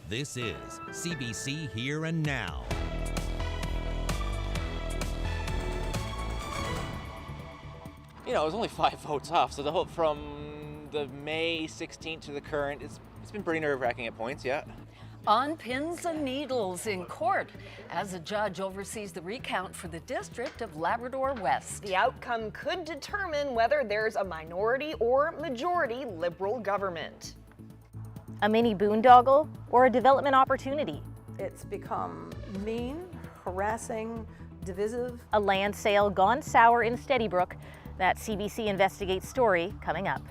This is CBC Here and Now. You know, it was only 5 votes off, so the whole from the May 16th to the current, it's been pretty nerve-wracking at points, yeah. On pins and needles in court as a judge oversees the recount for the district of Labrador West. The outcome could determine whether there's a minority or majority Liberal government. A mini boondoggle or a development opportunity. It's become mean, harassing, divisive. A land sale gone sour in Brook. That CBC Investigates story coming up.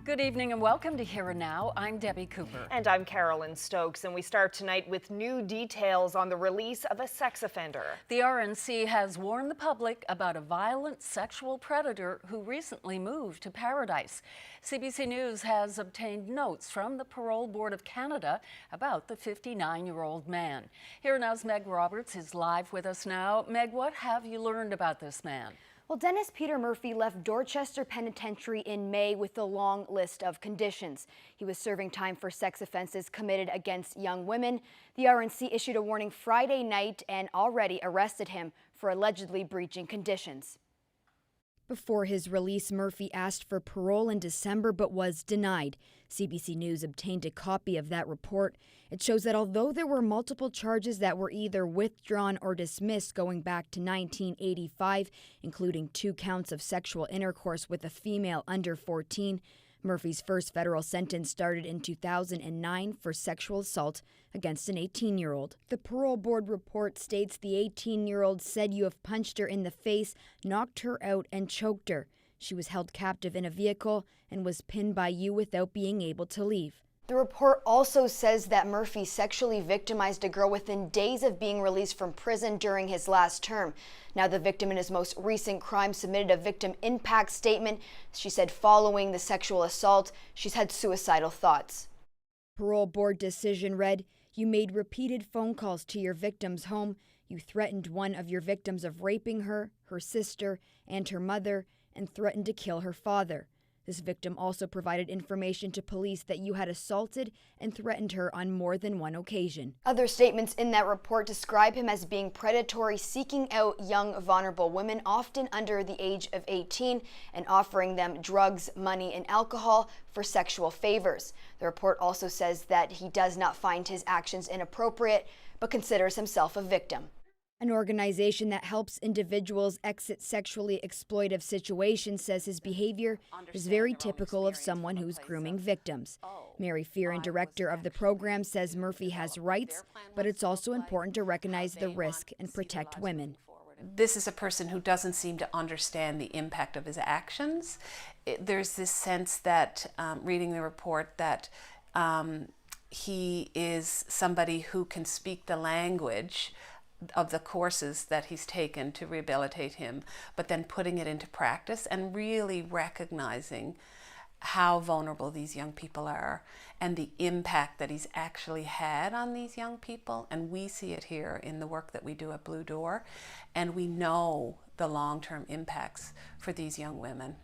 Good evening and welcome to Here and Now. I'm Debbie Cooper. And I'm Carolyn Stokes, and we start tonight with new details on the release of a sex offender. The RNC has warned the public about a violent sexual predator who recently moved to Paradise. CBC News has obtained notes from the Parole Board of Canada about the 59-year-old man. Here and Now's Meg Roberts is live with us now. Meg, what have you learned about this man? Well, Dennis Peter Murphy left Dorchester Penitentiary in May with a long list of conditions. He was serving time for sex offenses committed against young women. The RNC issued a warning Friday night and already arrested him for allegedly breaching conditions. Before his release, Murphy asked for parole in December but was denied. CBC News obtained a copy of that report. It shows that although there were multiple charges that were either withdrawn or dismissed going back to 1985, including 2 counts of sexual intercourse with a female under 14, Murphy's first federal sentence started in 2009 for sexual assault against an 18-year-old. The parole board report states the 18-year-old said you have punched her in the face, knocked her out, and choked her. She was held captive in a vehicle and was pinned by you without being able to leave. The report also says that Murphy sexually victimized a girl within days of being released from prison during his last term. Now, the victim in his most recent crime submitted a victim impact statement. She said following the sexual assault, she's had suicidal thoughts. Parole board decision read, you made repeated phone calls to your victim's home. You threatened one of your victims of raping her, her sister, and her mother, and threatened to kill her father. This victim also provided information to police that you had assaulted and threatened her on more than one occasion. Other statements in that report describe him as being predatory, seeking out young, vulnerable women, often under the age of 18, and offering them drugs, money, and alcohol for sexual favors. The report also says that he does not find his actions inappropriate, but considers himself a victim. An organization that helps individuals exit sexually exploitive situations says his behavior is very typical of someone who's grooming victims. Mary Fearon, director of the program, says Murphy has rights, but it's also important to recognize the risk and protect women. This is a person who doesn't seem to understand the impact of his actions. There's this sense that, reading the report, that he is somebody who can speak the language of the courses that he's taken to rehabilitate him, but then putting it into practice and really recognizing how vulnerable these young people are and the impact that he's actually had on these young people. And we see it here in the work that we do at Blue Door, and we know the long-term impacts for these young women.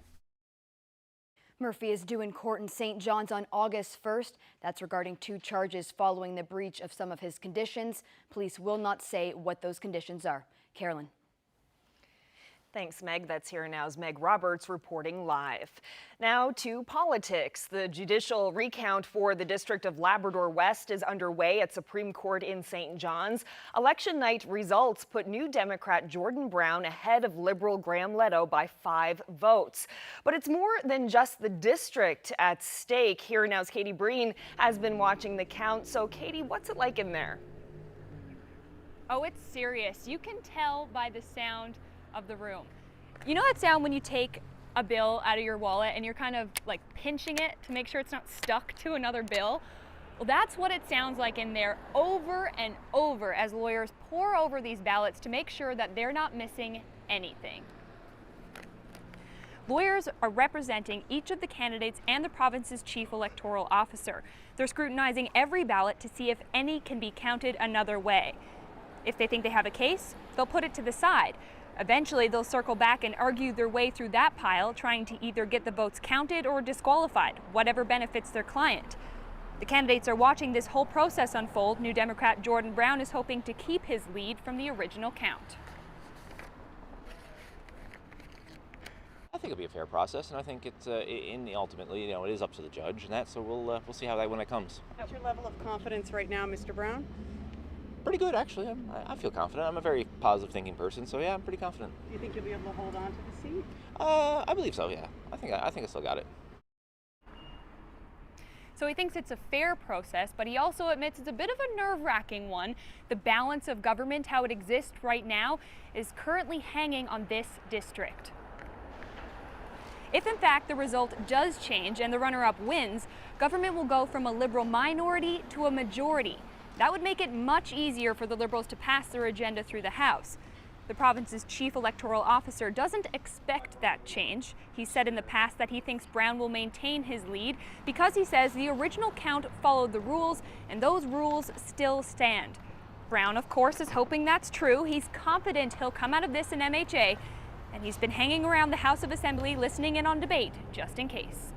Murphy is due in court in St. John's on August 1st. That's regarding 2 charges following the breach of some of his conditions. Police will not say what those conditions are. Carolyn. Thanks, Meg. That's Here Now's Meg Roberts reporting live. Now to politics. The judicial recount for the District of Labrador West is underway at Supreme Court in St. John's. Election night results put New Democrat Jordan Brown ahead of Liberal Graham Leto by 5 votes. But it's more than just the district at stake. Here Now's Katie Breen has been watching the count. So, Katie, what's it like in there? Oh, it's serious. You can tell by the sound of the room. You know that sound when you take a bill out of your wallet and you're kind of like pinching it to make sure it's not stuck to another bill? Well, that's what it sounds like in there over and over as lawyers pore over these ballots to make sure that they're not missing anything. Lawyers are representing each of the candidates and the province's chief electoral officer. They're scrutinizing every ballot to see if any can be counted another way. If they think they have a case, they'll put it to the side. Eventually, they'll circle back and argue their way through that pile, trying to either get the votes counted or disqualified, whatever benefits their client. The candidates are watching this whole process unfold. New Democrat Jordan Brown is hoping to keep his lead from the original count. I think it'll be a fair process, and I think it's ultimately, it is up to the judge and that. So we'll see how that when it comes. What's your level of confidence right now, Mr. Brown? Pretty good, actually. I feel confident. I'm a very positive thinking person, so yeah, I'm pretty confident. Do you think you'll be able to hold on to the seat? I believe so. Yeah, I think I still got it. So he thinks it's a fair process, but he also admits it's a bit of a nerve-wracking one. The balance of government, how it exists right now, is currently hanging on this district. If in fact the result does change and the runner-up wins, government will go from a Liberal minority to a majority. That would make it much easier for the Liberals to pass their agenda through the House. The province's chief electoral officer doesn't expect that change. He said in the past that he thinks Brown will maintain his lead because he says the original count followed the rules and those rules still stand. Brown, of course, is hoping that's true. He's confident he'll come out of this in MHA, and he's been hanging around the House of Assembly listening in on debate just in case.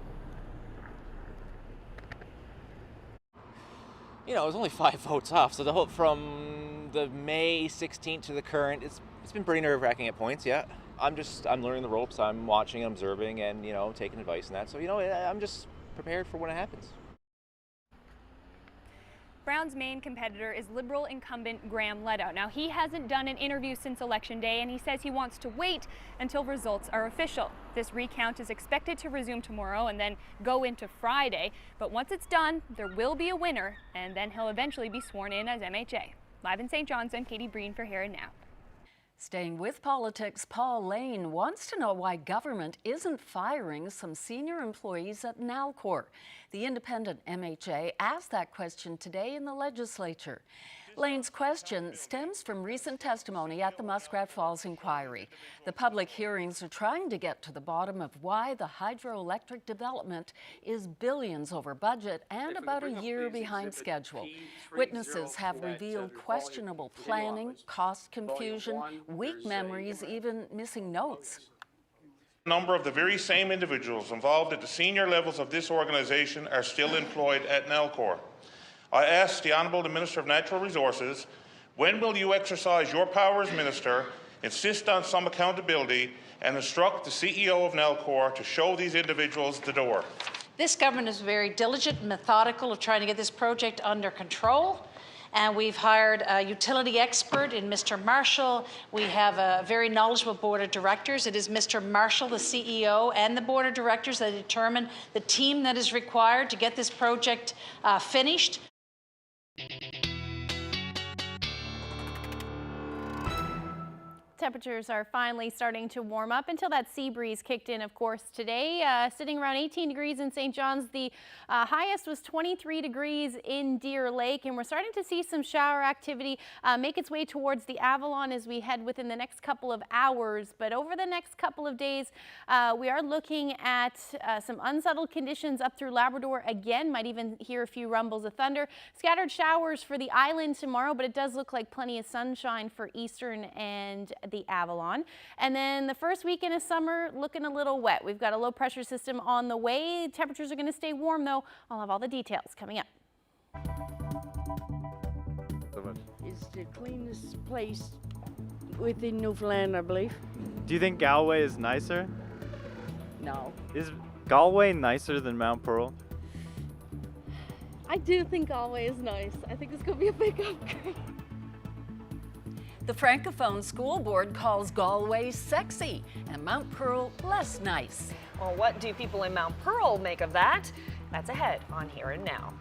It was only 5 votes off, so from the May 16th to the current, it's been pretty nerve-wracking at points. Yeah, I'm learning the ropes. I'm watching, observing, and taking advice and that. So I'm just prepared for when it happens. Brown's main competitor is Liberal incumbent Graham Leto. Now, he hasn't done an interview since Election Day, and he says he wants to wait until results are official. This recount is expected to resume tomorrow and then go into Friday. But once it's done, there will be a winner, and then he'll eventually be sworn in as MHA. Live in St. John's, I'm Katie Breen for Here and Now. Staying with politics, Paul Lane wants to know why government isn't firing some senior employees at Nalcor. The independent MHA asked that question today in the legislature. Lane's question stems from recent testimony at the Muskrat Falls inquiry. The public hearings are trying to get to the bottom of why the hydroelectric development is billions over budget and about a year behind schedule. Witnesses have revealed questionable planning, cost confusion, weak memories, even missing notes. A number of the very same individuals involved at the senior levels of this organisation are still employed at Nalcor. I asked the Honourable Minister of Natural Resources, when will you exercise your power as Minister, insist on some accountability and instruct the CEO of Nalcor to show these individuals the door? This government is very diligent and methodical of trying to get this project under control. And we've hired a utility expert in Mr. Marshall. We have a very knowledgeable board of directors. It is Mr. Marshall, the CEO, and the board of directors that determine the team that is required to get this project finished. Temperatures are finally starting to warm up until that sea breeze kicked in, of course, today. Sitting around 18 degrees in St. John's. The highest was 23 degrees in Deer Lake, and we're starting to see some shower activity make its way towards the Avalon as we head within the next couple of hours. But over the next couple of days, we are looking at some unsettled conditions up through Labrador again. Might even hear a few rumbles of thunder. Scattered showers for the island tomorrow, but it does look like plenty of sunshine for Eastern and the Avalon. And then the first weekend of summer looking a little wet. We've got a low pressure system on the way. Temperatures are going to stay warm though. I'll have all the details coming up. It's the cleanest place within Newfoundland, I believe. Do you think Galway is nicer? No. Is Galway nicer than Mount Pearl? I do think Galway is nice. I think it's going to be a big upgrade. The Francophone School Board calls Galway sexy and Mount Pearl less nice. Well, what do people in Mount Pearl make of that? That's ahead on Here and Now.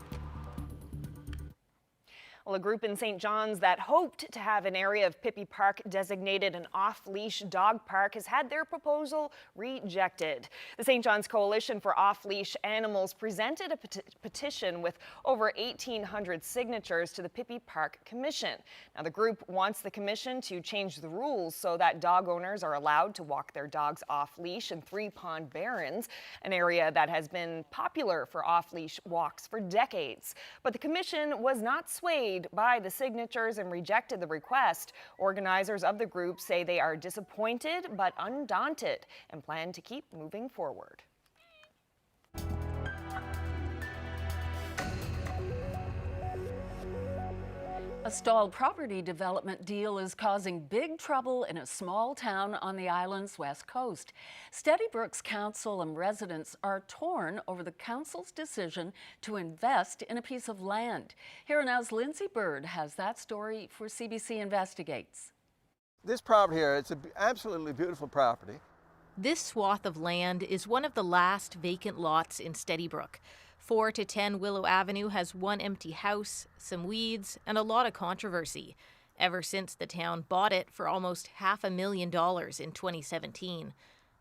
Well, a group in St. John's that hoped to have an area of Pippi Park designated an off-leash dog park has had their proposal rejected. The St. John's Coalition for Off-Leash Animals presented a petition with over 1,800 signatures to the Pippi Park Commission. Now, the group wants the commission to change the rules so that dog owners are allowed to walk their dogs off-leash in Three Pond Barrens, an area that has been popular for off-leash walks for decades. But the commission was not swayed by the signatures and rejected the request. Organizers of the group say they are disappointed but undaunted and plan to keep moving forward. A stalled property development deal is causing big trouble in a small town on the island's west coast. Steady Brook's council and residents are torn over the council's decision to invest in a piece of land. Here now's Lindsay Bird has that story for CBC Investigates. This property here, it's an absolutely beautiful property. This swath of land is one of the last vacant lots in Steady Brook. 4 to 10 Willow Avenue has one empty house, some weeds, and a lot of controversy, ever since the town bought it for almost $500,000 in 2017.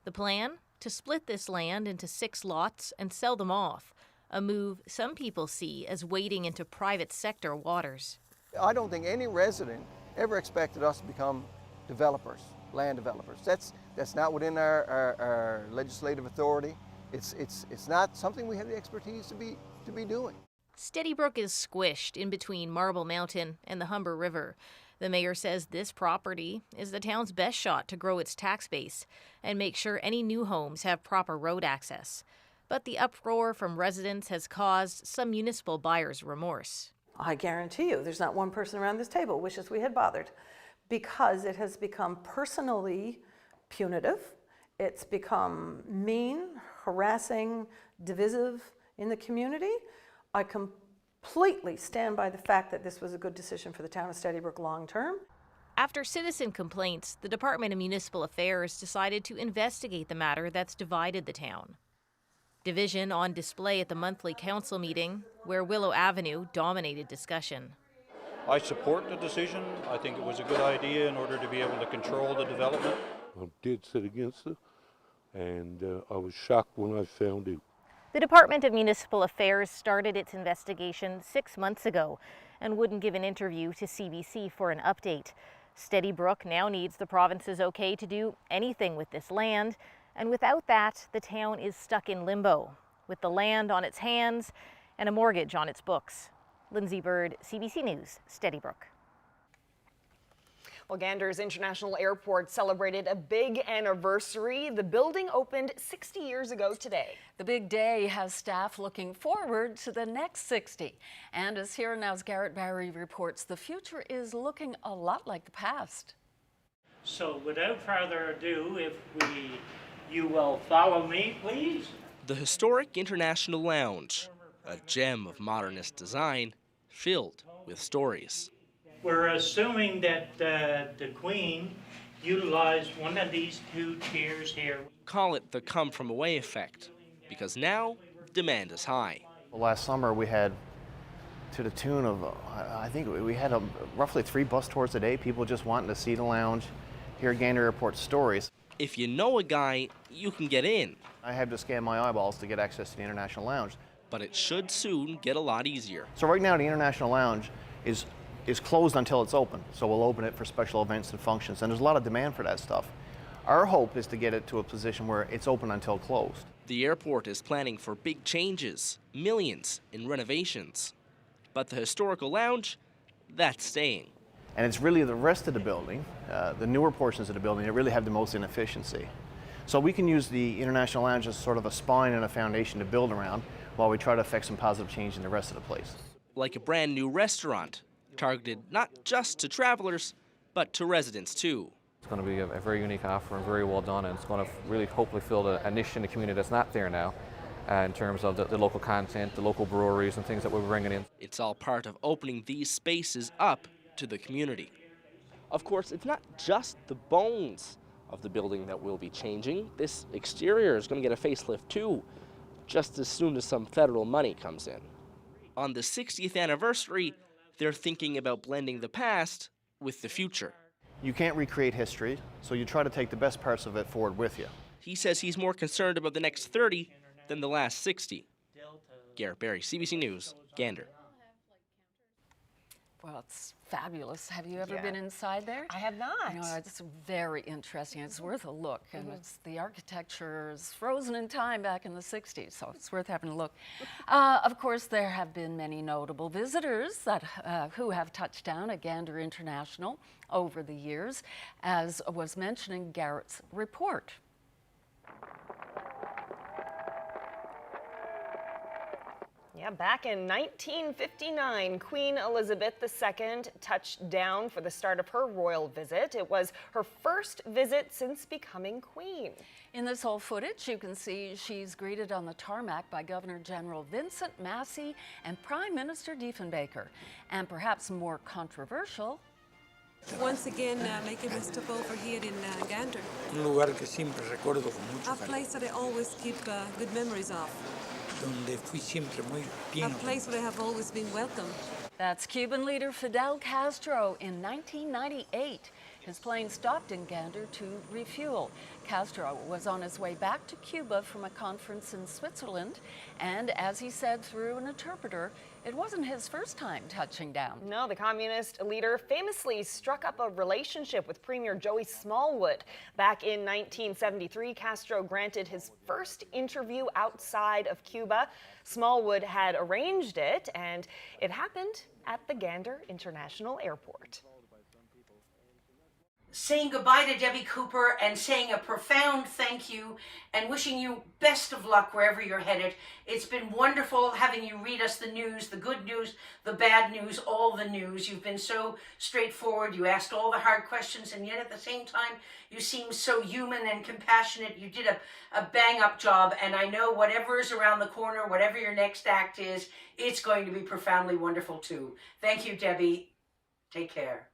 The plan? To split this land into 6 lots and sell them off, a move some people see as wading into private sector waters. I don't think any resident ever expected us to become developers, land developers. That's not within our legislative authority. It's not something we have the expertise to be doing. Steady Brook is squished in between Marble Mountain and the Humber River. The mayor says this property is the town's best shot to grow its tax base and make sure any new homes have proper road access. But the uproar from residents has caused some municipal buyers remorse. I guarantee you there's not one person around this table wishes we had bothered, because it has become personally punitive. It's become mean, harassing, divisive in the community. I completely stand by the fact that this was a good decision for the town of Steady Brook long term. After citizen complaints, the Department of Municipal Affairs decided to investigate the matter that's divided the town. Division on display at the monthly council meeting, where Willow Avenue dominated discussion. I support the decision. I think it was a good idea in order to be able to control the development. I did sit against it, and I was shocked when I found it. The Department of Municipal Affairs started its investigation 6 months ago and wouldn't give an interview to CBC for an update. Steady Brook now needs the province's okay to do anything with this land, and without that, the town is stuck in limbo, with the land on its hands and a mortgage on its books. Lindsay Bird, CBC News, Steady Brook. Well, Gander's International Airport celebrated a big anniversary. The building opened 60 years ago today. The big day has staff looking forward to the next 60. And as Here Now's Garrett Barry reports, the future is looking a lot like the past. So without further ado, if you will follow me, please. The historic International Lounge, a gem of modernist design, filled with stories. We're assuming that the Queen utilized one of these 2 chairs here. Call it the come from away effect, because now demand is high. Last summer we had, to the tune of, I think we had roughly 3 bus tours a day, people just wanting to see the lounge, hear Gander Airport stories. If you know a guy, you can get in. I had to scan my eyeballs to get access to the International Lounge. But it should soon get a lot easier. So right now the International Lounge is closed until it's open. So we'll open it for special events and functions, and there's a lot of demand for that stuff. Our hope is to get it to a position where it's open until closed. The airport is planning for big changes, millions in renovations. But the historical lounge, that's staying. And it's really the rest of the building, the newer portions of the building, that really have the most inefficiency. So we can use the International Lounge as sort of a spine and a foundation to build around while we try to affect some positive change in the rest of the place. Like a brand new restaurant, targeted not just to travelers, but to residents too. It's going to be a very unique offer and very well done, and it's going to really hopefully fill a niche in the community that's not there now in terms of the local content, the local breweries and things that we're bringing in. It's all part of opening these spaces up to the community. Of course, it's not just the bones of the building that will be changing. This exterior is going to get a facelift too, just as soon as some federal money comes in. On the 60th anniversary, they're thinking about blending the past with the future. You can't recreate history, so you try to take the best parts of it forward with you. He says he's more concerned about the next 30 than the last 60. Garrett Barry, CBC News, Gander. Well, it's fabulous. Have you ever been inside there? I have not. No, it's very interesting. It's worth a look. And it's, the architecture is frozen in time back in the 60s, so it's worth having a look. Of course, there have been many notable visitors who have touched down at Gander International over the years, as was mentioned in Garrett's report. Yep. Yeah, back in 1959, Queen Elizabeth II touched down for the start of her royal visit. It was her first visit since becoming queen. In this whole footage, you can see she's greeted on the tarmac by Governor General Vincent Massey and Prime Minister Diefenbaker. And perhaps more controversial, Once again, making a stop over here in Gander. Un lugar que siempre recuerdo con mucho A place that I always keep good memories of. donde fui siempre muy bien. A place where I have always been welcome. that's Cuban leader Fidel Castro in 1998. His plane stopped in Gander to refuel. Castro was on his way back to Cuba from a conference in Switzerland, and as he said through an interpreter, it wasn't his first time touching down. No, the communist leader famously struck up a relationship with Premier Joey Smallwood. Back in 1973, Castro granted his first interview outside of Cuba. Smallwood had arranged it, and it happened at the Gander International Airport. Saying goodbye to Debbie Cooper and saying a profound thank you and wishing you best of luck wherever you're headed. It's been wonderful having you read us the news, the good news, the bad news, all the news. You've been so straightforward. You asked all the hard questions, and yet at the same time, you seem so human and compassionate. You did a bang-up job, and I know whatever is around the corner, whatever your next act is, it's going to be profoundly wonderful too. Thank you, Debbie. Take care.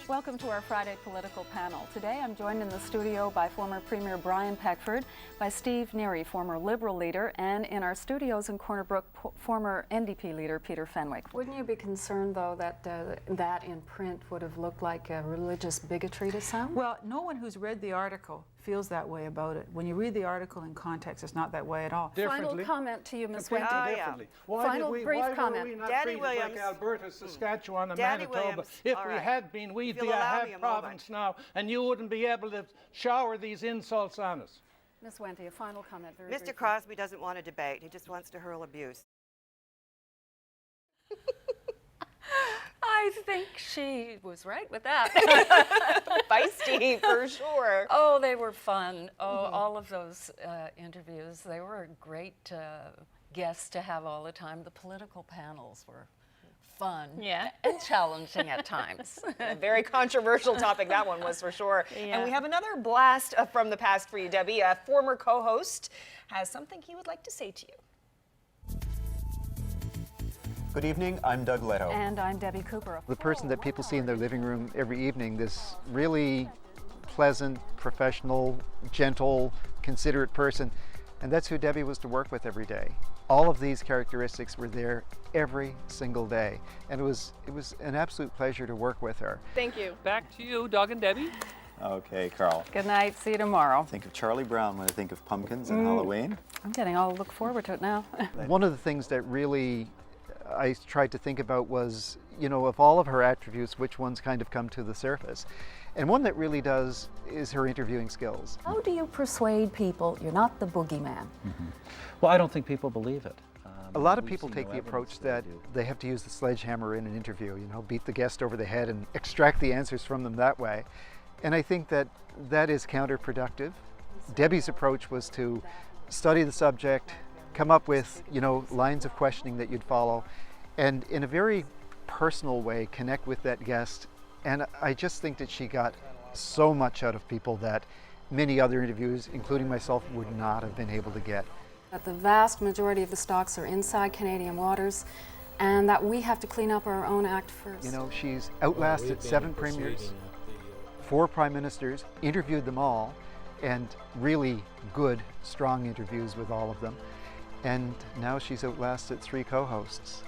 Welcome to our Friday political panel. Today I'm joined in the studio by former Premier Brian Peckford, by Steve Neary, former Liberal leader, and in our studios in Corner Brook, former NDP leader Peter Fenwick. Wouldn't you be concerned, though, that that in print would have looked like a religious bigotry to some? Well, no one who's read the article feels that way about it. When you read the article in context, it's not that way at all. Final comment to you, Ms. Wendy. Differently. Final brief comment. Why were we not Daddy treated Williams. like Alberta, Saskatchewan, and Daddy Manitoba? Williams. If All we right. had been, we'd If be you'll a allow half me a province now, and you wouldn't be able to shower these insults on us. Ms. Wendy, a final comment. Very Mr. briefly. Crosby doesn't want a debate. He just wants to hurl abuse. I think she was right with that. Feisty, for sure. Oh, they were fun. Oh, all of those interviews. They were great guests to have all the time. The political panels were fun and challenging at times. A very controversial topic that one was, for sure. And we have another blast from the past for you, Debbie. A former co-host has something he would like to say to you. Good evening, I'm Doug Leto. And I'm Debbie Cooper. The person that people see in their living room every evening, this really pleasant, professional, gentle, considerate person, and that's who Debbie was to work with every day. All of these characteristics were there every single day, and it was an absolute pleasure to work with her. Thank you. Back to you, Doug and Debbie. Okay, Carl. Good night. See you tomorrow. Think of Charlie Brown when I think of pumpkins and Halloween. I'm getting all look forward to it now. One of the things that really I tried to think about was, you know, of all of her attributes, which ones kind of come to the surface. And one that really does is her interviewing skills. How do you persuade people you're not the boogeyman? Well, I don't think people believe it. A lot of people take the approach that they have to use the sledgehammer in an interview, you know, beat the guest over the head and extract the answers from them that way. And I think that that is counterproductive. Debbie's approach was to study the subject, come up with, you know, lines of questioning that you'd follow, and in a very personal way connect with that guest. And I just think that she got so much out of people that many other interviews, including myself, would not have been able to get. That the vast majority of the stocks are inside Canadian waters, and that we have to clean up our own act first. You know, she's outlasted 7 premiers, 4 prime ministers, interviewed them all, and really good, strong interviews with all of them. And now she's outlasted 3 co-hosts.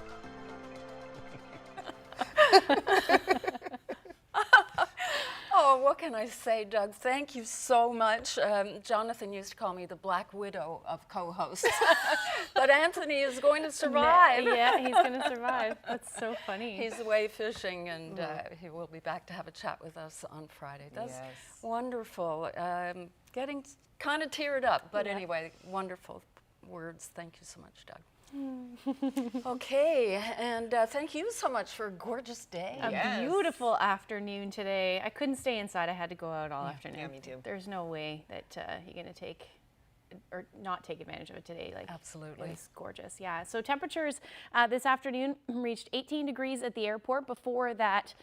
Oh, what can I say, Doug? Thank you so much. Jonathan used to call me the Black Widow of co-hosts. But Anthony is going to survive. Yeah, he's going to survive. That's so funny. He's away fishing, and he will be back to have a chat with us on Friday. That's wonderful. Getting kind of teared up, but anyway, wonderful words. Thank you so much, Doug. Okay, and thank you so much for a gorgeous day. A beautiful afternoon today. I couldn't stay inside. I had to go out all afternoon. Yeah, me too. There's no way that you're going to take or not take advantage of it today. Like, absolutely. It's gorgeous. Yeah. So temperatures this afternoon reached 18 degrees at the airport. Before that,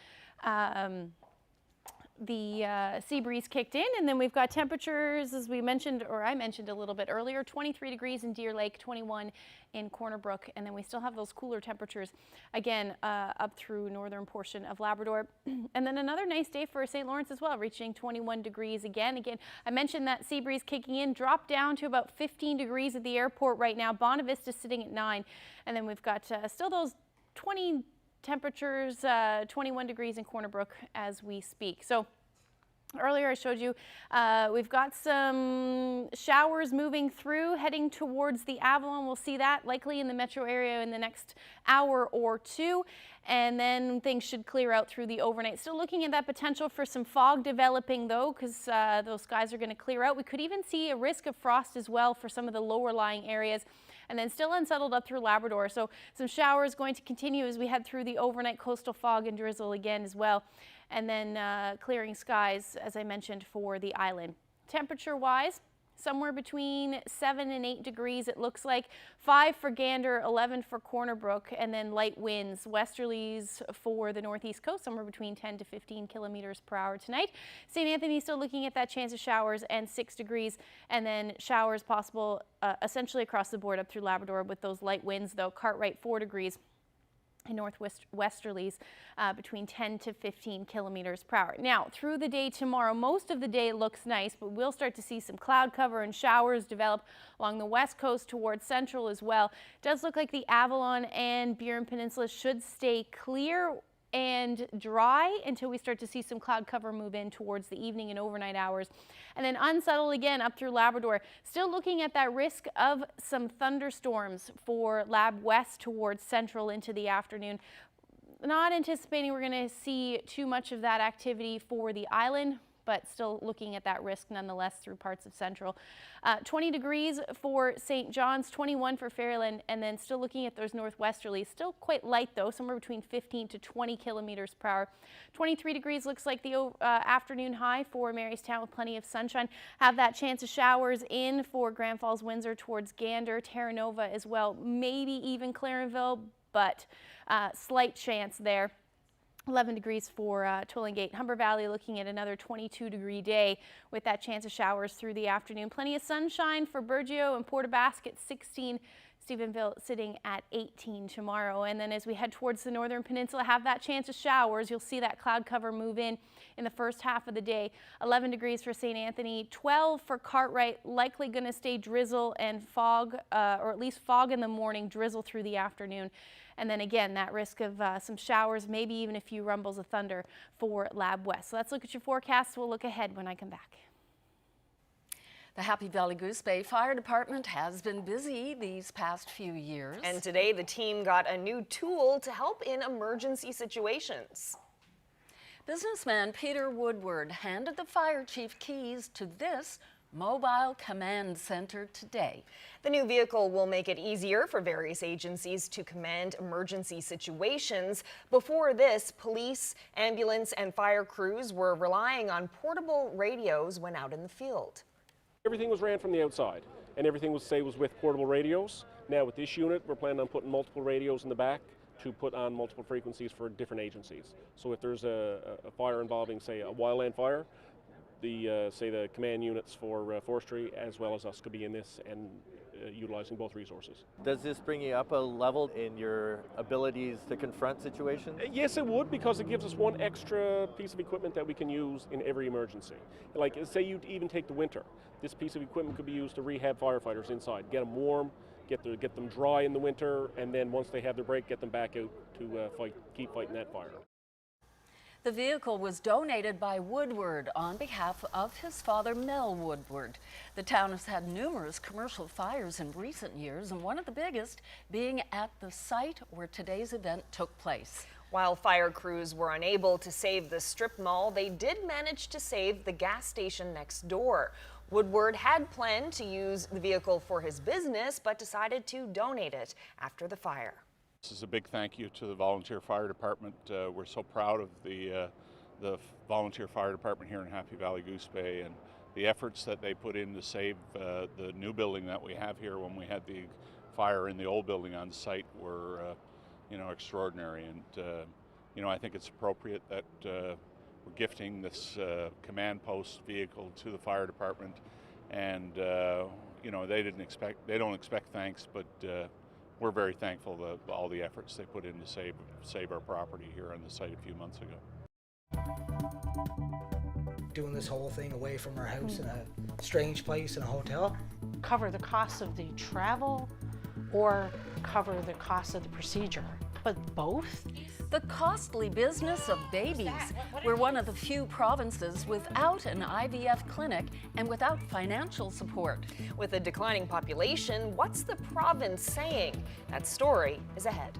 the sea breeze kicked in, and then we've got temperatures, as we mentioned, or I mentioned a little bit earlier, 23 degrees in Deer Lake, 21 in Corner Brook, and then we still have those cooler temperatures again up through northern portion of Labrador. And then another nice day for St. Lawrence as well, reaching 21 degrees again. I mentioned that sea breeze kicking in, dropped down to about 15 degrees at the airport right now. Bonavista sitting at 9, and then we've got still those 20 temperatures, 21 degrees in Corner Brook as we speak. So earlier I showed you we've got some showers moving through, heading towards the Avalon. We'll see that likely in the metro area in the next hour or 2. And then things should clear out through the overnight. Still looking at that potential for some fog developing though, because those skies are going to clear out. We could even see a risk of frost as well for some of the lower lying areas. And then still unsettled up through Labrador. So some showers going to continue as we head through the overnight coastal fog and drizzle again as well. And then clearing skies, as I mentioned, for the island. Temperature-wise, somewhere between 7 and 8 degrees, it looks like. 5 for Gander, 11 for Corner Brook, and then light winds, westerlies for the northeast coast, somewhere between 10 to 15 kilometers per hour tonight. St. Anthony still looking at that chance of showers and 6 degrees, and then showers possible essentially across the board up through Labrador with those light winds, though. Cartwright, 4 degrees. and northwesterlies between 10 to 15 kilometers per hour. Now, through the day tomorrow, most of the day looks nice, but we'll start to see some cloud cover and showers develop along the west coast towards central as well. It does look like the Avalon and Burin Peninsula should stay clear and dry until we start to see some cloud cover move in towards the evening and overnight hours. And then unsettled again up through Labrador. Still looking at that risk of some thunderstorms for Lab West towards central into the afternoon. Not anticipating we're going to see too much of that activity for the island, but still looking at that risk nonetheless through parts of central. 20 degrees for St. John's, 21 for Ferryland, and then still looking at those northwesterlies. Still quite light though, somewhere between 15 to 20 kilometers per hour. 23 degrees looks like the afternoon high for Marystown with plenty of sunshine. Have that chance of showers in for Grand Falls, Windsor towards Gander, Terra Nova as well. Maybe even Clarenville, but slight chance there. 11 degrees for Tollingate. Humber Valley looking at another 22-degree day with that chance of showers through the afternoon. Plenty of sunshine for Burgeo and Port aux Basques, 16. Stephenville sitting at 18 tomorrow. And then as we head towards the northern peninsula, have that chance of showers. You'll see that cloud cover move in the first half of the day. 11 degrees for St. Anthony, 12 for Cartwright. Likely going to stay drizzle and fog, or at least fog in the morning, drizzle through the afternoon. And then again, that risk of some showers, maybe even a few rumbles of thunder for Lab West. So let's look at your forecast. We'll look ahead when I come back. The Happy Valley Goose Bay Fire Department has been busy these past few years. And today the team got a new tool to help in emergency situations. Businessman Peter Woodward handed the fire chief keys to this mobile command center today. The new vehicle will make it easier for various agencies to command emergency situations. Before this, police, ambulance, and fire crews were relying on portable radios when out in the field. Everything was ran from the outside, and everything was with portable radios. Now with this unit, we're planning on putting multiple radios in the back to put on multiple frequencies for different agencies. So if there's a fire involving, say, a wildland fire, the command units for forestry as well as us could be in this and utilizing both resources. Does this bring you up a level in your abilities to confront situations? Yes, it would, because it gives us one extra piece of equipment that we can use in every emergency. Like, say you even take the winter, this piece of equipment could be used to rehab firefighters inside, get them warm, get them dry in the winter, and then once they have their break, get them back out to keep fighting that fire. The vehicle was donated by Woodward on behalf of his father, Mel Woodward. The town has had numerous commercial fires in recent years, and one of the biggest being at the site where today's event took place. While fire crews were unable to save the strip mall, they did manage to save the gas station next door. Woodward had planned to use the vehicle for his business, but decided to donate it after the fire. This is a big thank you to the volunteer fire department. We're so proud of the volunteer fire department here in Happy Valley Goose Bay and the efforts that they put in to save the new building that we have here. When we had the fire in the old building on site were extraordinary, and I think it's appropriate that we're gifting this command post vehicle to the fire department, and they don't expect thanks, but we're very thankful for all the efforts they put in to save our property here on the site a few months ago. Doing this whole thing away from our house in a strange place in a hotel. Cover the cost of the travel or cover the cost of the procedure, but both? The costly business of babies. We're one of the few provinces without an IVF clinic and without financial support. With a declining population, what's the province saying? That story is ahead.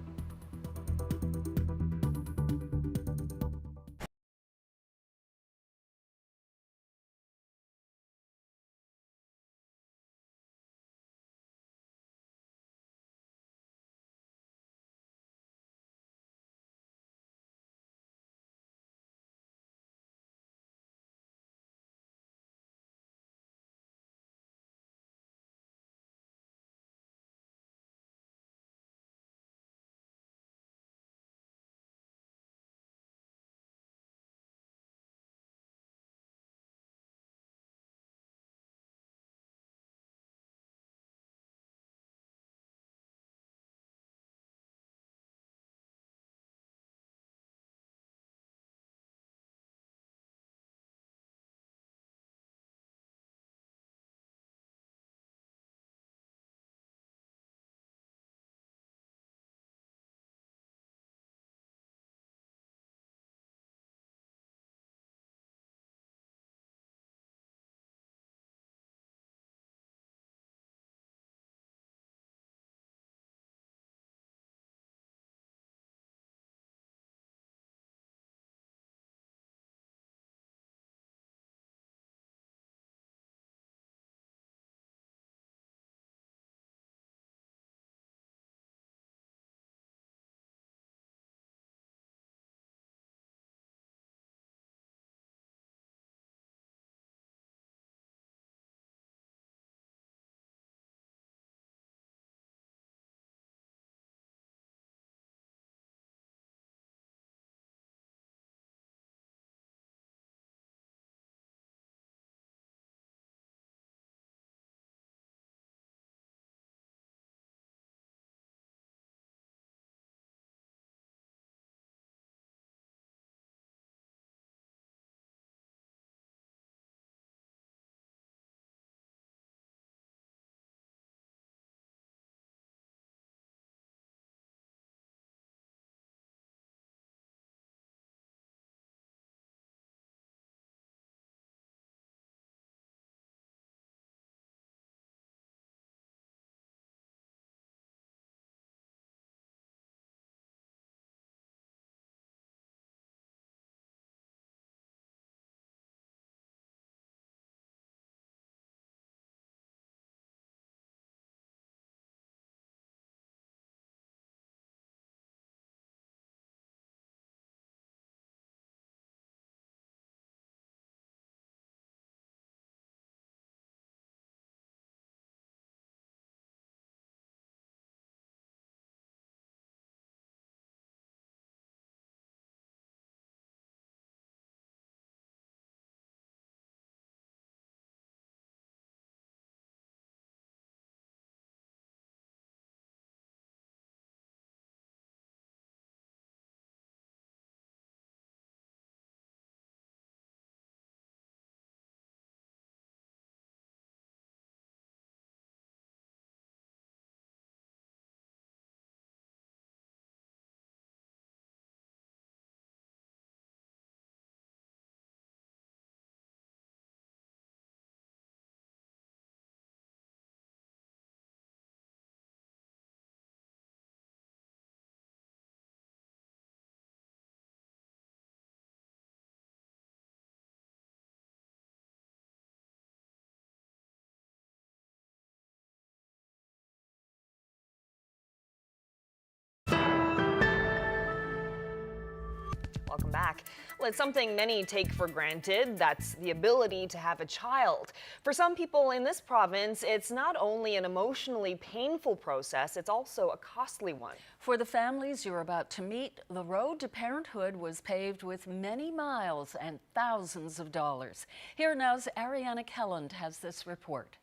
Welcome back. Well, it's something many take for granted. That's the ability to have a child. For some people in this province, it's not only an emotionally painful process, it's also a costly one. For the families you're about to meet, the road to parenthood was paved with many miles and thousands of dollars. Here now's Ariana Kelland has this report.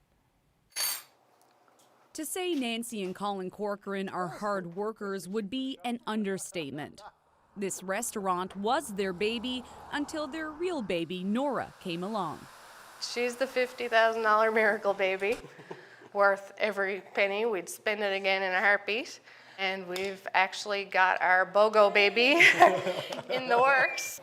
To say Nancy and Colin Corcoran are hard workers would be an understatement. This restaurant was their baby until their real baby, Nora, came along. She's the $50,000 miracle baby, worth every penny. We'd spend it again in a heartbeat. And we've actually got our BOGO baby in the works.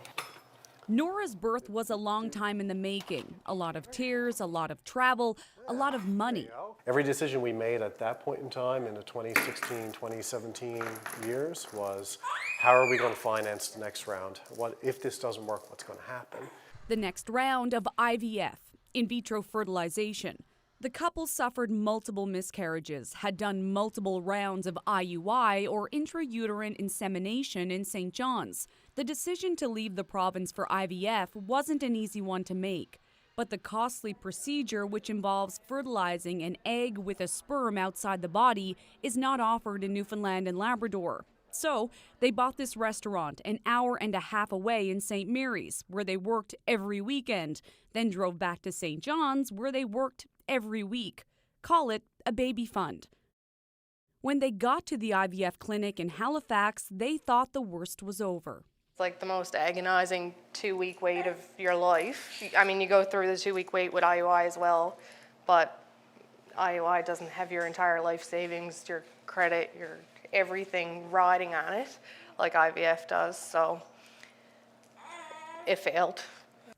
Nora's birth was a long time in the making. A lot of tears, a lot of travel, a lot of money. Every decision we made at that point in time in the 2016, 2017 years was, how are we going to finance the next round? What if this doesn't work, what's going to happen? The next round of IVF, in vitro fertilization. The couple suffered multiple miscarriages, had done multiple rounds of IUI or intrauterine insemination in St. John's. The decision to leave the province for IVF wasn't an easy one to make. But the costly procedure, which involves fertilizing an egg with a sperm outside the body, is not offered in Newfoundland and Labrador. So they bought this restaurant an hour and a half away in St. Mary's, where they worked every weekend, then drove back to St. John's, where they worked every week. Call it a baby fund. When they got to the IVF clinic in Halifax, they thought the worst was over. It's like the most agonizing 2-week wait of your life. I mean, you go through the 2-week wait with IUI as well, but IUI doesn't have your entire life savings, your credit, your everything riding on it like IVF does, so it failed.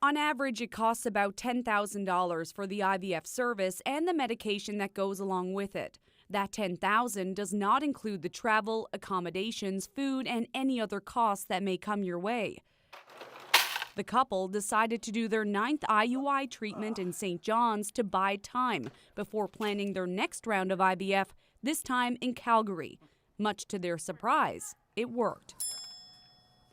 On average, it costs about $10,000 for the IVF service and the medication that goes along with it. That $10,000 does not include the travel, accommodations, food, and any other costs that may come your way. The couple decided to do their 9th IUI treatment in St. John's to buy time before planning their next round of IVF, this time in Calgary. Much to their surprise, it worked.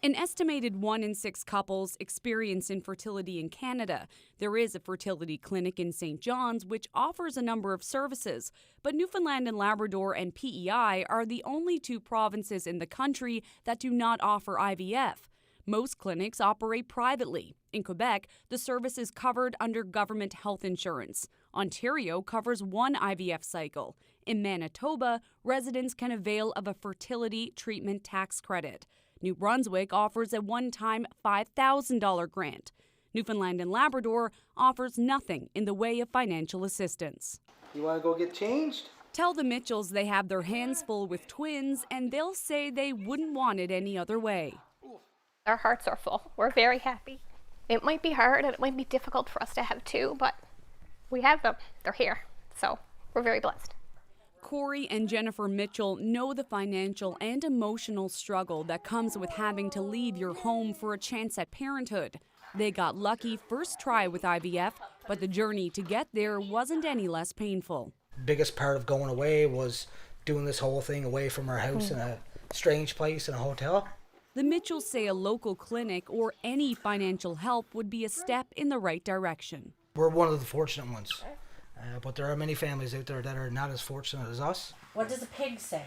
An estimated 1 in 6 couples experience infertility in Canada. There is a fertility clinic in St. John's which offers a number of services, but Newfoundland and Labrador and PEI are the only 2 provinces in the country that do not offer IVF. Most clinics operate privately. In Quebec, the service is covered under government health insurance. Ontario covers 1 IVF cycle. In Manitoba, residents can avail of a fertility treatment tax credit. New Brunswick offers a one-time $5,000 grant. Newfoundland and Labrador offers nothing in the way of financial assistance. You want to go get changed? Tell the Mitchells they have their hands full with twins, and they'll say they wouldn't want it any other way. Our hearts are full. We're very happy. It might be hard and it might be difficult for us to have 2, but we have them. They're here. So we're very blessed. Corey and Jennifer Mitchell know the financial and emotional struggle that comes with having to leave your home for a chance at parenthood. They got lucky first try with IVF, but the journey to get there wasn't any less painful. Biggest part of going away was doing this whole thing away from our house in a strange place in a hotel. The Mitchells say a local clinic or any financial help would be a step in the right direction. We're one of the fortunate ones, but there are many families out there that are not as fortunate as us. What does a pig say?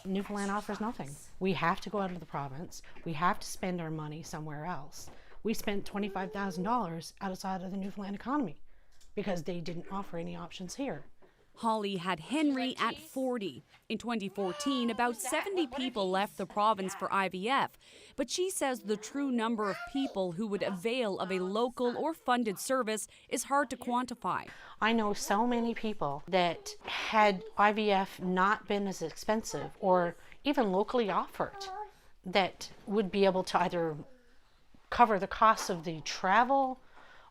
Newfoundland offers nothing. We have to go out of the province. We have to spend our money somewhere else. We spent $25,000 outside of the Newfoundland economy because they didn't offer any options here. Holly had Henry at 40. In 2014, about 70 people left the province for IVF, but she says the true number of people who would avail of a local or funded service is hard to quantify. I know so many people that had IVF not been as expensive or even locally offered that would be able to either cover the cost of the travel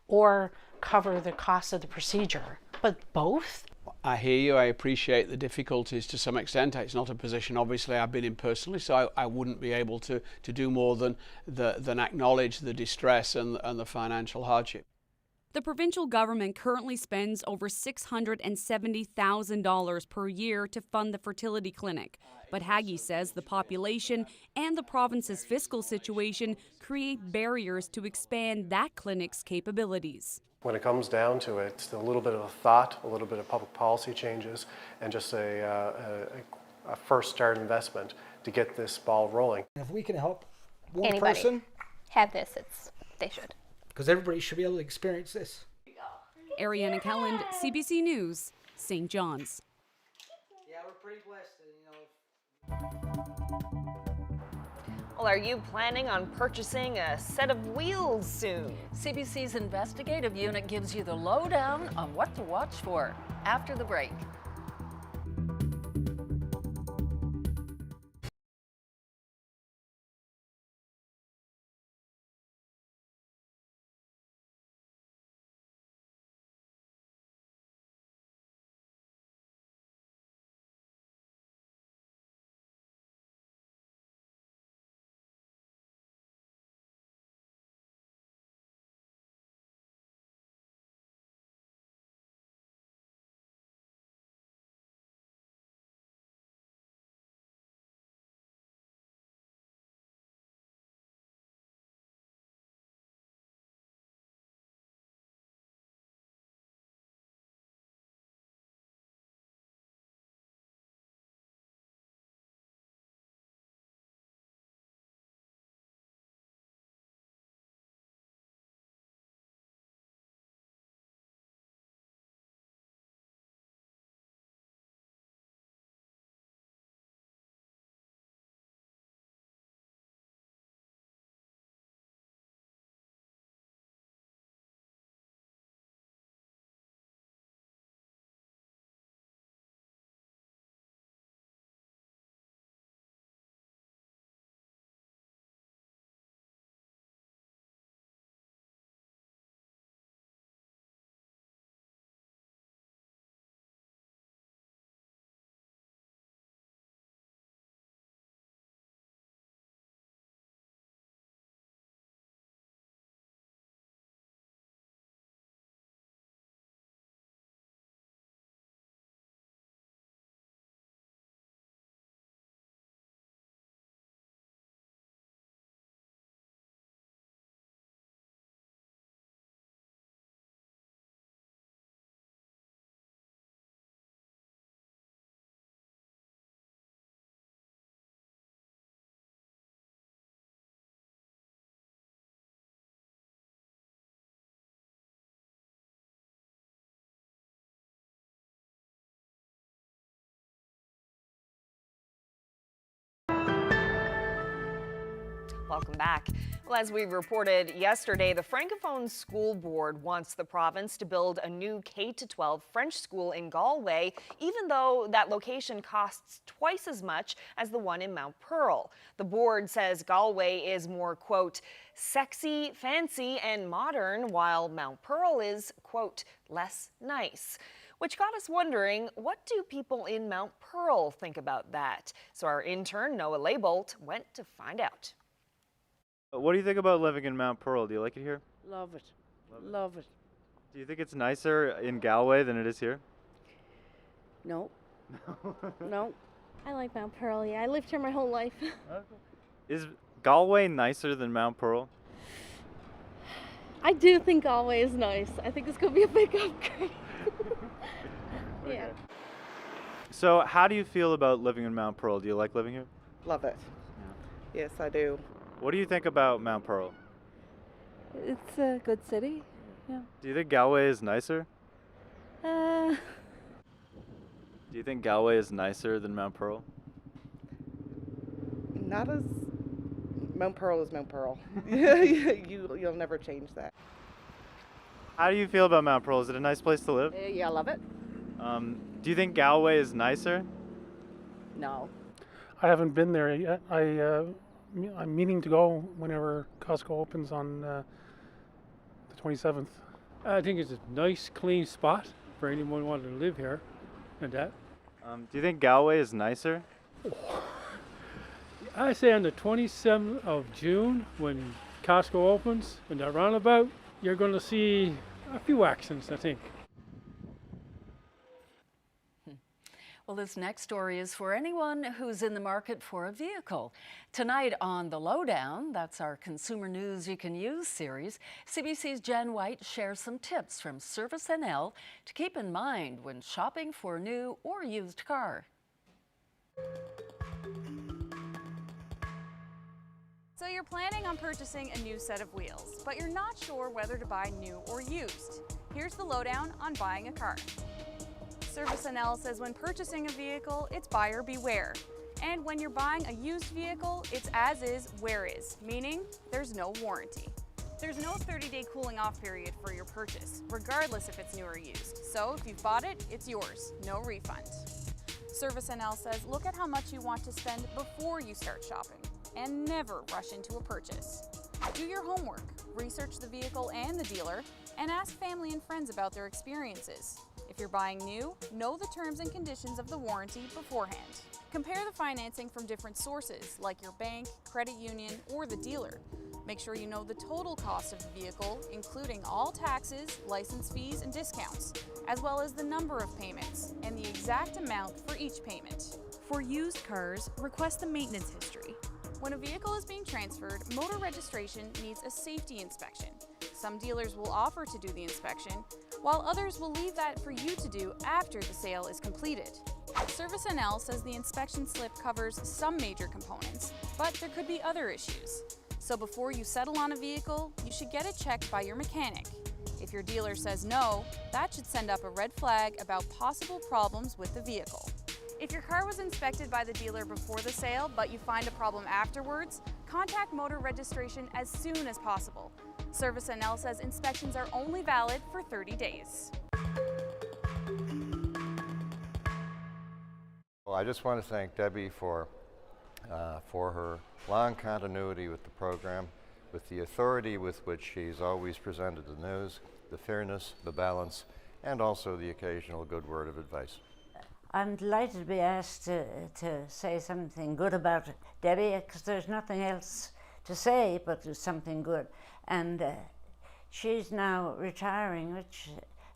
or cover the cost of the procedure, but both. I hear you. I appreciate the difficulties to some extent. It's not a position, obviously, I've been in personally, so I wouldn't be able to do more than acknowledge the distress and the financial hardship. The provincial government currently spends over $670,000 per year to fund the fertility clinic. But Haggie says the population and the province's fiscal situation create barriers to expand that clinic's capabilities. When it comes down to it, it's a little bit of thought, a little bit of public policy changes, and just a first start investment to get this ball rolling. If we can help one Anybody person, have this, they should. because everybody should be able to experience this. Ariana Kelland, CBC News, St. John's. Yeah, we're pretty blessed, Well, are you planning on purchasing a set of wheels soon? CBC's investigative unit gives you the lowdown on what to watch for after the break. Welcome back. Well, as we reported yesterday, the Francophone School Board wants the province to build a new K-12 French school in Galway, even though that location costs twice as much as the one in Mount Pearl. The board says Galway is more, quote, sexy, fancy, and modern, while Mount Pearl is, quote, less nice. Which got us wondering, what do people in Mount Pearl think about that? So our intern, Noah Leibolt, went to find out. What do you think about living in Mount Pearl? Do you like it here? Love it. Love it. Do you think it's nicer in Galway than it is here? No. No. I like Mount Pearl, yeah. I lived here my whole life. Is Galway nicer than Mount Pearl? I do think Galway is nice. I think it's going to be a big upgrade. Yeah. So how do you feel about living in Mount Pearl? Do you like living here? Love it. Yes, I do. What do you think about Mount Pearl? It's a good city. Yeah. Do you think Galway is nicer? Uh, Do you think Galway is nicer than Mount Pearl? Not as Mount Pearl is Mount Pearl. You'll never change that. How do you feel about Mount Pearl? Is it a nice place to live? Yeah, I love it. Do you think Galway is nicer? No. I haven't been there yet. I'm meaning to go whenever Costco opens on the 27th. I think it's a nice, clean spot for anyone wanting to live here and that. Do you think Galway is nicer? I say on the 27th of June, when Costco opens, in that roundabout, you're going to see A few accidents, I think. Well, this next story is for anyone who's in the market for a vehicle. Tonight on The Lowdown, that's our Consumer News You Can Use series, CBC's Jen White shares some tips from Service NL to keep in mind when shopping for a new or used car. So you're planning on purchasing a new set of wheels, but you're not sure whether to buy new or used. Here's the lowdown on buying a car. Service NL says when purchasing a vehicle, it's buyer beware. And when you're buying a used vehicle, it's as is, where is, meaning there's no warranty. There's no 30-day cooling off period for your purchase, regardless if it's new or used. So if you've bought it, it's yours, no refund. Service NL says look at how much you want to spend before you start shopping, and never rush into a purchase. Do your homework, research the vehicle and the dealer, and ask family and friends about their experiences. If you're buying new, know the terms and conditions of the warranty beforehand. Compare the financing from different sources, like your bank, credit union, or the dealer. Make sure you know the total cost of the vehicle, including all taxes, license fees, and discounts, as well as the number of payments and the exact amount for each payment. For used cars, request the maintenance history. When a vehicle is being transferred, motor registration needs a safety inspection. Some dealers will offer to do the inspection, while others will leave that for you to do after the sale is completed. Service NL says the inspection slip covers some major components, but there could be other issues. So before you settle on a vehicle, you should get it checked by your mechanic. If your dealer says no, that should send up a red flag about possible problems with the vehicle. If your car was inspected by the dealer before the sale, but you find a problem afterwards, contact motor registration as soon as possible. Service NL says inspections are only valid for 30 days. Well, I just want to thank Debbie for her long continuity with the program, with the authority with which she's always presented the news, the fairness, the balance, and also the occasional good word of advice. I'm delighted to be asked to say something good about Debbie, because there's nothing else to say but there's something good. And she's now retiring, which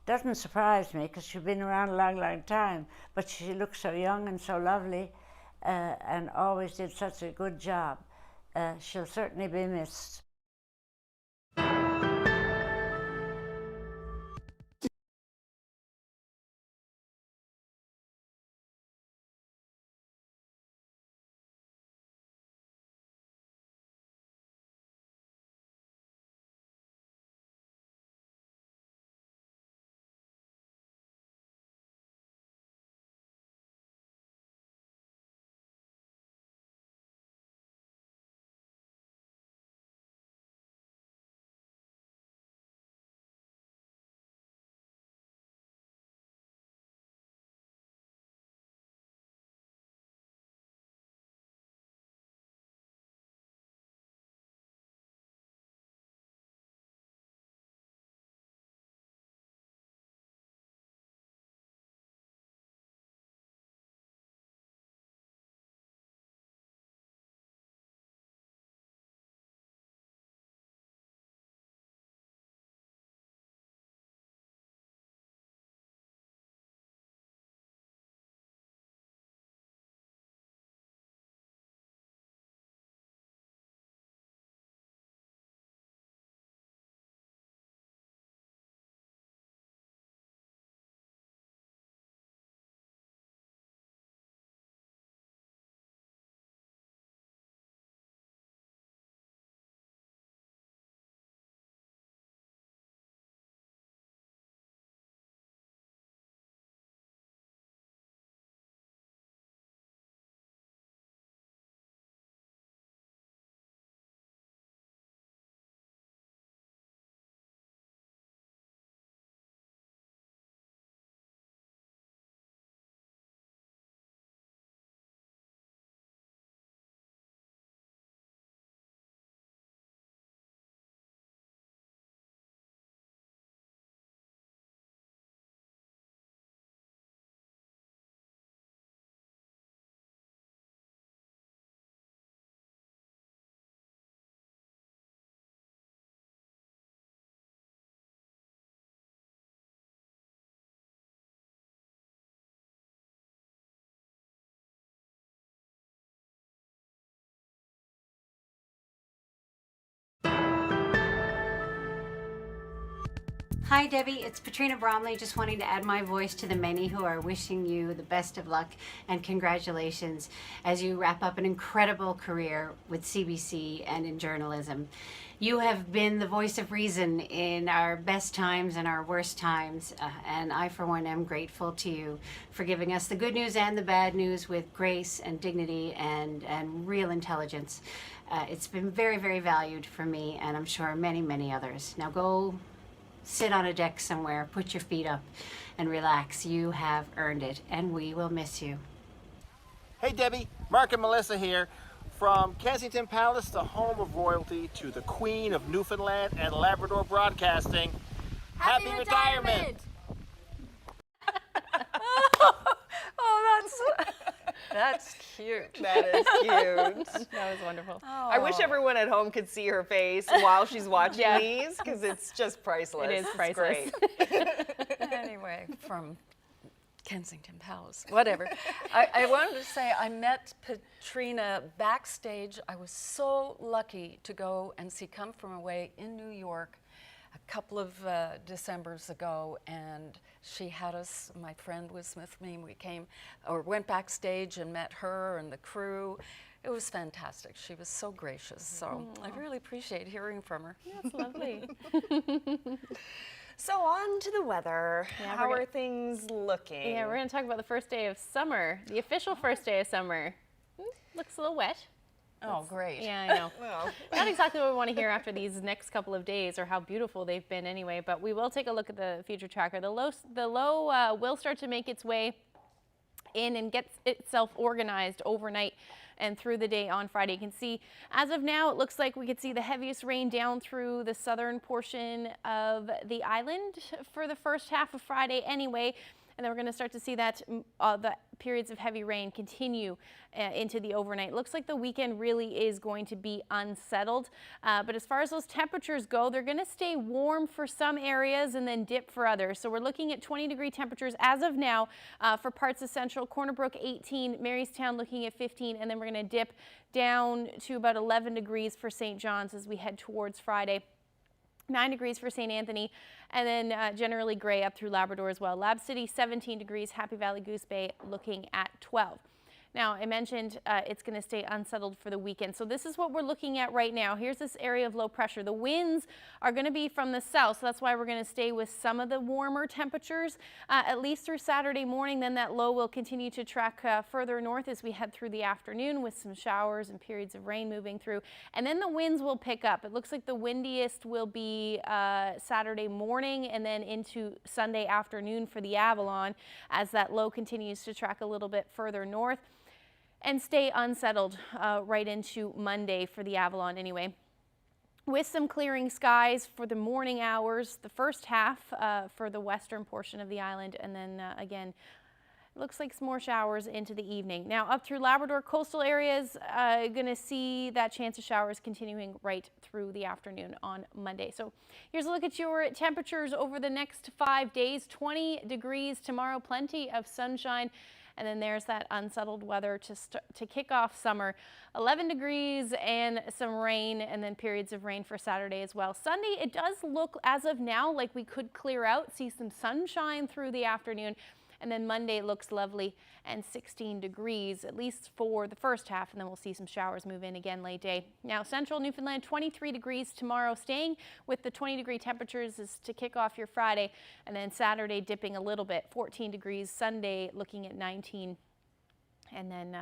doesn't surprise me because she's been around a long, long time, but she looks so young and so lovely and always did such a good job. She'll certainly be missed. Hi Debbie, it's Patrina Bromley, just wanting to add my voice to the many who are wishing you the best of luck and congratulations as you wrap up an incredible career with CBC and in journalism. You have been the voice of reason in our best times and our worst times, and I for one am grateful to you for giving us the good news and the bad news with grace and dignity and real intelligence. It's been very, very valued for me, and I'm sure many, many others. Now go sit on a deck somewhere, put your feet up, and relax. You have earned it, and we will miss you. Hey Debbie, Mark and Melissa here. From Kensington Palace, the home of royalty, to the Queen of Newfoundland and Labrador Broadcasting. Happy retirement! Oh, that's cute. That is cute. That was wonderful. I wish everyone at home could see her face while she's watching these, because it's just priceless. It is priceless. It's great. Anyway, from Kensington Palace, whatever. I wanted to say I met Patrina backstage. I was so lucky to go and see Come From Away in New York a couple of Decembers ago, and she had us, my friend was with me, we went backstage and met her and the crew. It was fantastic. She was so gracious, so I really appreciate hearing from her. That's lovely. So on to the weather. Yeah, How are things looking? Yeah, we're going to talk about the first day of summer, the official first day of summer. Looks a little wet. Oh, great. Yeah, I know. Not exactly what we want to hear after these next couple of days, or how beautiful they've been anyway, but we will take a look at the future tracker. The low will start to make its way in and get itself organized overnight and through the day on Friday. You can see, as of now, it looks like we could see the heaviest rain down through the southern portion of the island for the first half of Friday anyway. And then we're going to start to see that the periods of heavy rain continue into the overnight. Looks like the weekend really is going to be unsettled. But as far as those temperatures go, they're going to stay warm for some areas and then dip for others. So we're looking at 20-degree temperatures as of now for parts of central. Corner Brook 18, Marystown looking at 15, and then we're going to dip down to about 11 degrees for St. John's as we head towards Friday. 9 degrees for St. Anthony, and then generally gray up through Labrador as well. Lab City 17 degrees, Happy Valley Goose Bay looking at 12. Now, I mentioned it's going to stay unsettled for the weekend. So this is what we're looking at right now. Here's this area of low pressure. The winds are going to be from the south, so that's why we're going to stay with some of the warmer temperatures, at least through Saturday morning. Then that low will continue to track further north as we head through the afternoon with some showers and periods of rain moving through. And then the winds will pick up. It looks like the windiest will be Saturday morning and then into Sunday afternoon for the Avalon as that low continues to track a little bit further north and stay unsettled right into Monday for the Avalon anyway. With some clearing skies for the morning hours, the first half for the western portion of the island, and then again, looks like some more showers into the evening. Now up through Labrador coastal areas, gonna see that chance of showers continuing right through the afternoon on Monday. So here's a look at your temperatures over the next 5 days. 20 degrees tomorrow, plenty of sunshine. And then there's that unsettled weather to kick off summer. 11 degrees and some rain, and then periods of rain for Saturday as well. Sunday, it does look as of now like we could clear out, see some sunshine through the afternoon. And then Monday looks lovely and 16 degrees, at least for the first half, and then we'll see some showers move in again late day. Now, central Newfoundland, 23 degrees tomorrow, staying with the 20-degree temperatures is to kick off your Friday, and then Saturday dipping a little bit, 14 degrees, Sunday looking at 19, and then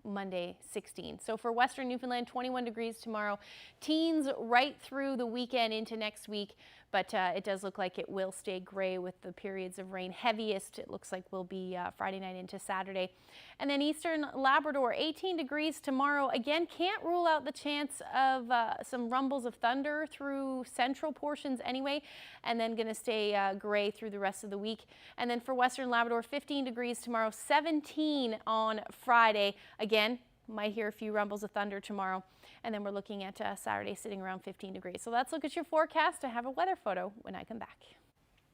Monday 16. So for western Newfoundland, 21 degrees tomorrow, teens right through the weekend into next week, but it does look like it will stay gray with the periods of rain. Heaviest it looks like will be Friday night into Saturday. And then eastern Labrador, 18 degrees tomorrow. Again, can't rule out the chance of some rumbles of thunder through central portions anyway, and then going to stay gray through the rest of the week. And then for western Labrador, 15 degrees tomorrow, 17 on Friday. Again, might hear a few rumbles of thunder tomorrow. And then we're looking at Saturday sitting around 15 degrees. So let's look at your forecast. I have a weather photo when I come back.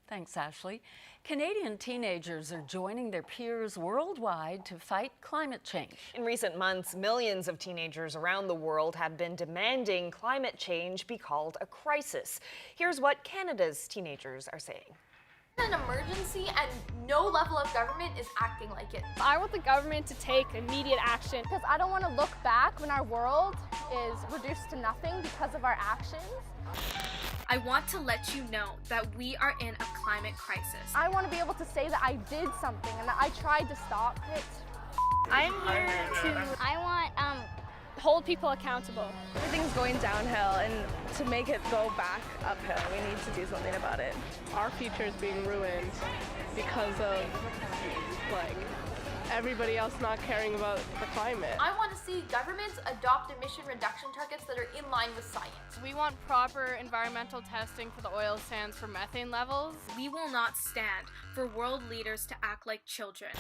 Thanks, Ashley. Canadian teenagers are joining their peers worldwide to fight climate change. In recent months, millions of teenagers around the world have been demanding climate change be called a crisis. Here's what Canada's teenagers are saying. An emergency and no level of government is acting like it. I want the government to take immediate action because I don't want to look back when our world is reduced to nothing because of our actions. I want to let you know that we are in a climate crisis. I want to be able to say that I did something and that I tried to stop it. I'm here I want hold people accountable. Everything's going downhill, and to make it go back uphill, we need to do something about it. Our future is being ruined because of everybody else not caring about the climate. I want to see governments adopt emission reduction targets that are in line with science. We want proper environmental testing for the oil sands for methane levels. We will not stand for world leaders to act like children.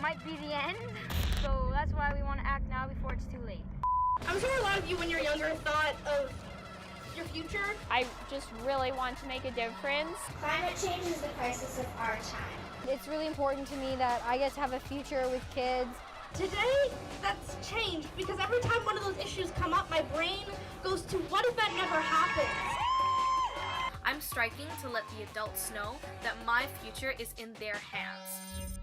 Might be the end, so that's why we want to act now before it's too late. I'm sure a lot of you when you're younger thought of your future. I just really want to make a difference. Climate change is the crisis of our time. It's really important to me that I get to have a future with kids. Today, that's changed because every time one of those issues come up, my brain goes to what if that never happens? I'm striking to let the adults know that my future is in their hands.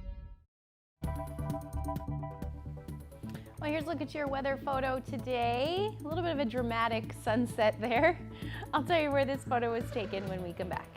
Well, here's a look at your weather photo today. A little bit of a dramatic sunset there. I'll tell you where this photo was taken when we come back.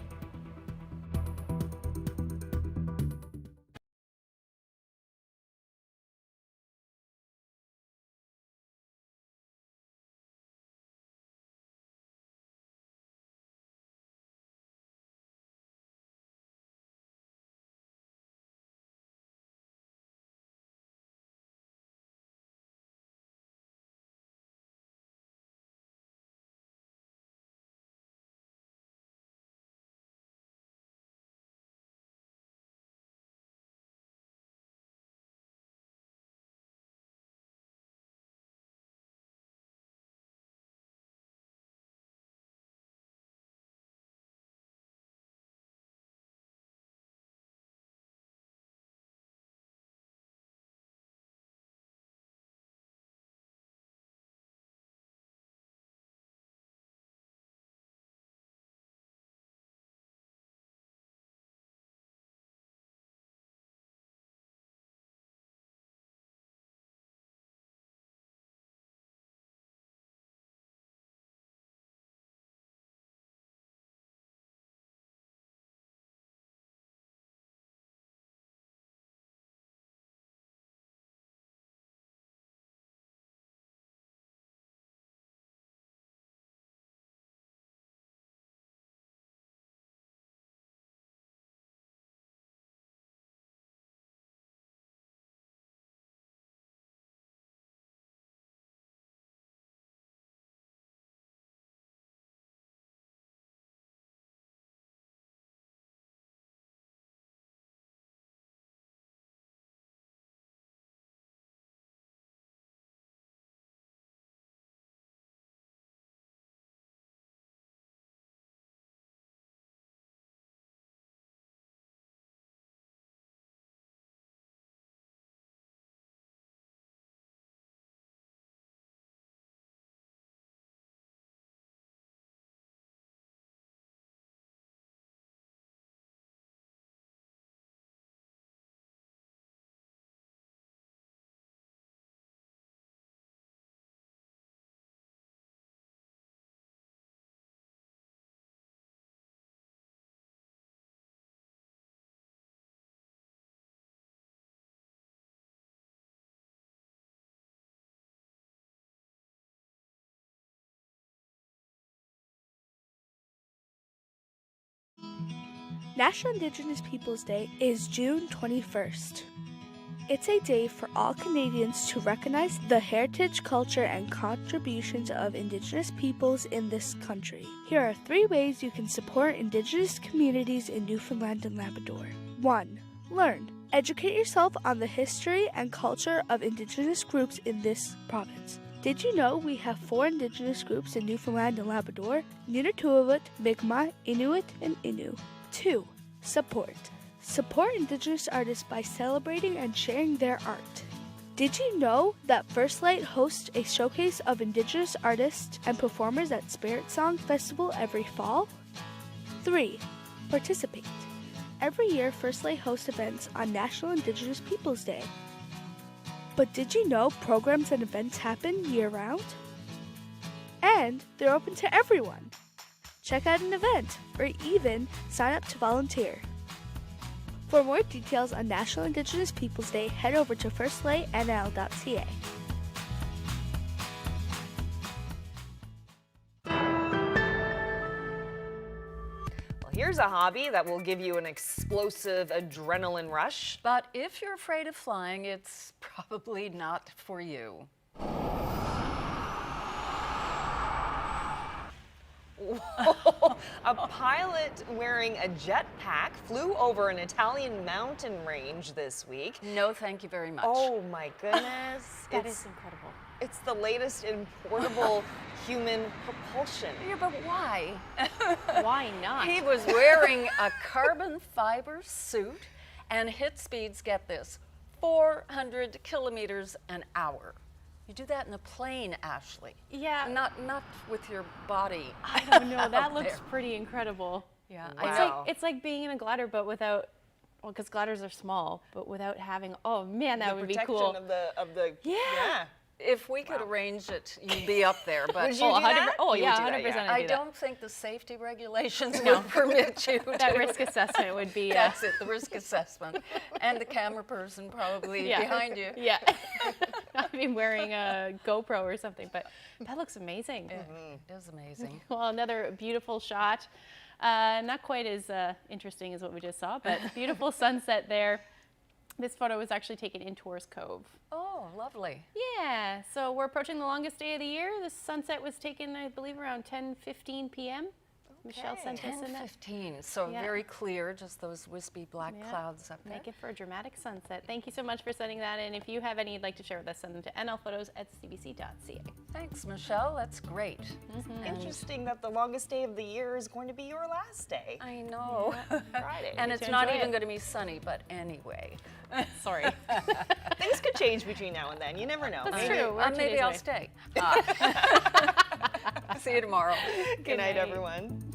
National Indigenous Peoples Day is June 21st. It's a day for all Canadians to recognize the heritage, culture, and contributions of Indigenous peoples in this country. Here are 3 ways you can support Indigenous communities in Newfoundland and Labrador. 1. Learn. Educate yourself on the history and culture of Indigenous groups in this province. Did you know we have 4 Indigenous groups in Newfoundland and Labrador? Nunatuavut, Mi'kmaq, Inuit, and Innu. 2. Support. Support Indigenous artists by celebrating and sharing their art. Did you know that First Light hosts a showcase of Indigenous artists and performers at Spirit Song Festival every fall? 3. Participate. Every year, First Light hosts events on National Indigenous Peoples Day. But did you know programs and events happen year-round? And they're open to everyone. Check out an event or even sign up to volunteer. For more details on National Indigenous Peoples Day, head over to firstlightnl.ca. Here's a hobby that will give you an explosive adrenaline rush. But if you're afraid of flying, it's probably not for you. Whoa. A pilot wearing a jetpack flew over an Italian mountain range this week. No, thank you very much. Oh my goodness. That is incredible. It's the latest in portable human propulsion. Yeah, but why? Why not? He was wearing a carbon fiber suit and hit speeds, get this, 400 kilometers an hour. You do that in a plane, Ashley. Yeah. Not with your body. I don't know. That out looks there. pretty incredible. Yeah, Wow. It's like being in a glider, but without, well, because gliders are small, but without having, oh man, that would be cool. Of the yeah. If we could arrange it, you'd be up there. But Would you do that? Oh You yeah, would do that, 100%. yeah. I don't think the safety regulations would permit you That to. risk assessment would be. That's it, the risk assessment. And the camera person probably behind you. Yeah. I'd be wearing a GoPro or something, but that looks amazing. It is amazing. Well, another beautiful shot. Not quite as interesting as what we just saw, but beautiful sunset there. This photo was actually taken in Tours Cove. Oh, lovely. Yeah, so we're approaching the longest day of the year. The sunset was taken, I believe, around 10:15 p.m. Michelle sent us in that. 10:15, so Yeah. very clear, just those wispy black clouds up there. Make it for a dramatic sunset. Thank you so much for sending that in. If you have any you'd like to share with us, send them to nlphotos@cbc.ca. Thanks, Michelle. That's great. Interesting that the longest day of the year is going to be your last day. I know. Friday. And Get it's to not enjoy even it. going to be sunny, but anyway. Sorry. Things could change between now and then. You never know. That's Maybe. true. We're 2 Maybe days I'll away. stay. See you tomorrow. Good night, everyone.